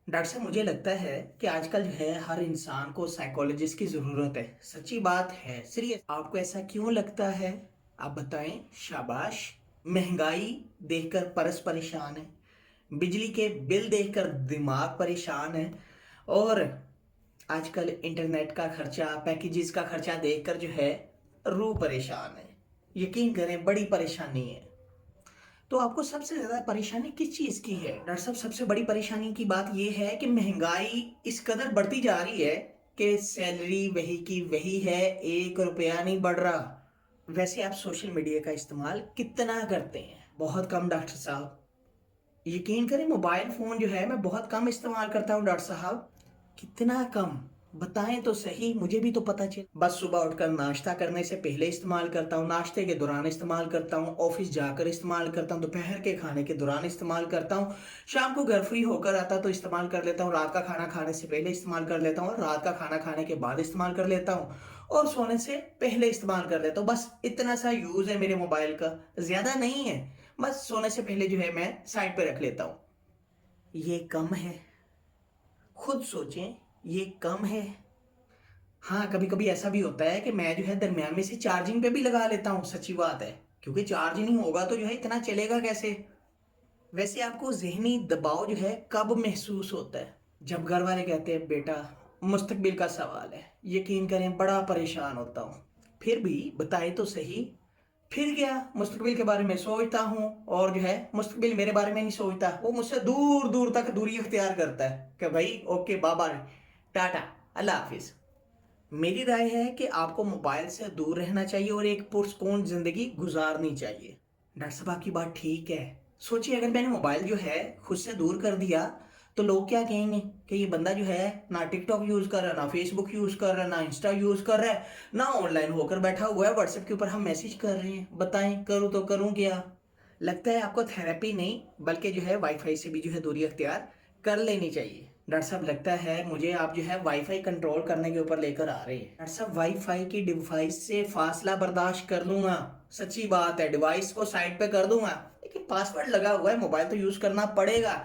Doctor صاحب مجھے لگتا ہے کہ آج کل جو ہے ہر انسان کو سائیکولوجسٹ کی ضرورت ہے. سچی بات ہے. سیریس آپ کو ایسا کیوں لگتا ہے؟ آپ بتائیں. شاباش. مہنگائی دیکھ کر پرس پریشان ہے. بجلی کے بل دیکھ کر دماغ پریشان ہے. اور آج کل انٹرنیٹ کا خرچہ پیکیجز کا خرچہ دیکھ کر جو ہے روح پریشان ہے. یقین کریں بڑی پریشانی ہے. تو آپ کو سب سے زیادہ پریشانی کس چیز کی ہے؟ ڈاکٹر صاحب سب سے بڑی پریشانی کی بات یہ ہے کہ مہنگائی اس قدر بڑھتی جا رہی ہے کہ سیلری وہی کی وہی ہے، 1 روپیہ نہیں بڑھ رہا. ویسے آپ سوشل میڈیا کا استعمال کتنا کرتے ہیں؟ بہت کم ڈاکٹر صاحب. یقین کریں موبائل فون جو ہے میں بہت کم استعمال کرتا ہوں ڈاکٹر صاحب. کتنا کم؟ بتائیں تو صحیح، مجھے بھی تو پتا چلے. بس صبح اٹھ کر ناشتہ کرنے سے پہلے استعمال کرتا ہوں، ناشتے کے دوران استعمال کرتا ہوں، آفس جا کر استعمال کرتا ہوں، دوپہر کے کھانے کے دوران استعمال کرتا ہوں، شام کو گھر فری ہو کر آتا تو استعمال کر لیتا ہوں، رات کا کھانا کھانے سے پہلے استعمال کر لیتا ہوں، اور رات کا کھانا کھانے کے بعد استعمال کر لیتا ہوں، اور سونے سے پہلے استعمال کر لیتا ہوں. بس اتنا سا یوز ہے میرے موبائل کا، زیادہ نہیں ہے. بس سونے سے پہلے جو ہے میں سائڈ پہ رکھ لیتا ہوں. یہ کم ہے؟ خود سوچیں. یہ کم ہے؟ ہاں کبھی کبھی ایسا بھی ہوتا ہے کہ میں جو ہے درمیان میں سے چارجنگ پہ بھی لگا لیتا ہوں. سچی بات ہے. کیونکہ چارج نہیں ہوگا تو جو ہے اتنا چلے گا کیسے؟ ویسے آپ کو ذہنی دباؤ جو ہے کب محسوس ہوتا ہے؟ جب گھر والے کہتے ہیں بیٹا مستقبل کا سوال ہے. یقین کریں بڑا پریشان ہوتا ہوں. پھر بھی بتائے تو صحیح. پھر کیا مستقبل کے بارے میں سوچتا ہوں، اور جو ہے مستقبل میرے بارے میں نہیں سوچتا، وہ مجھ سے دور دور تک دوری اختیار کرتا ہے کہ بھائی اوکے بابا ٹاٹا اللہ حافظ. میری رائے ہے کہ آپ کو موبائل سے دور رہنا چاہیے اور ایک پرسکون زندگی گزارنی چاہیے. ڈاکٹر صاحب آپ کی بات ٹھیک ہے. سوچیے اگر میں نے موبائل جو ہے خود سے دور کر دیا تو لوگ کیا کہیں گے کہ یہ بندہ جو ہے نہ ٹک ٹاک یوز کر رہا ہے، نہ فیس بک یوز کر رہا ہے، نہ انسٹا یوز کر رہا ہے، نہ آن لائن ہو کر بیٹھا ہوا ہے واٹس ایپ کے اوپر ہم میسج کر رہے ہیں. بتائیں کروں تو کروں کیا؟ لگتا ہے آپ کو تھراپی نہیں بلکہ جو ہے وائی فائی سے بھی جو ہے دوری اختیار کر لینی چاہیے. ڈاکٹر صاحب لگتا ہے مجھے آپ جو ہے وائی فائی کنٹرول کرنے کے اوپر لے کر آ رہے ہیں. ڈاکٹر صاحب وائی فائی کی ڈیوائس سے فاصلہ برداشت کر لوں گا. سچی بات ہے ڈیوائس کو سائڈ پہ کر دوں گا، لیکن پاس ورڈ لگا ہوا ہے، موبائل تو یوز کرنا پڑے گا.